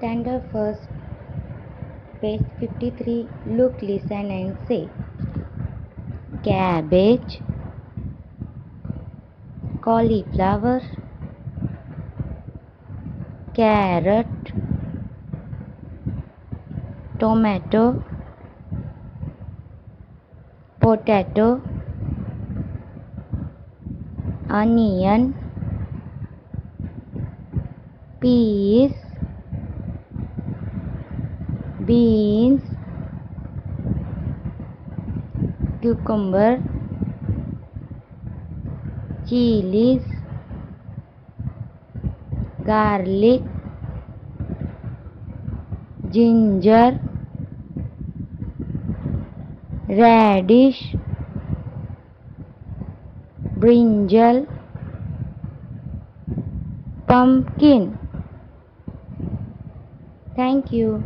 Standard first, page 53. Look, listen and say. Cabbage, cauliflower, carrot, tomato, potato, onion, peas, beans, cucumber, chilies, garlic, ginger, radish, brinjal, pumpkin. Thank you.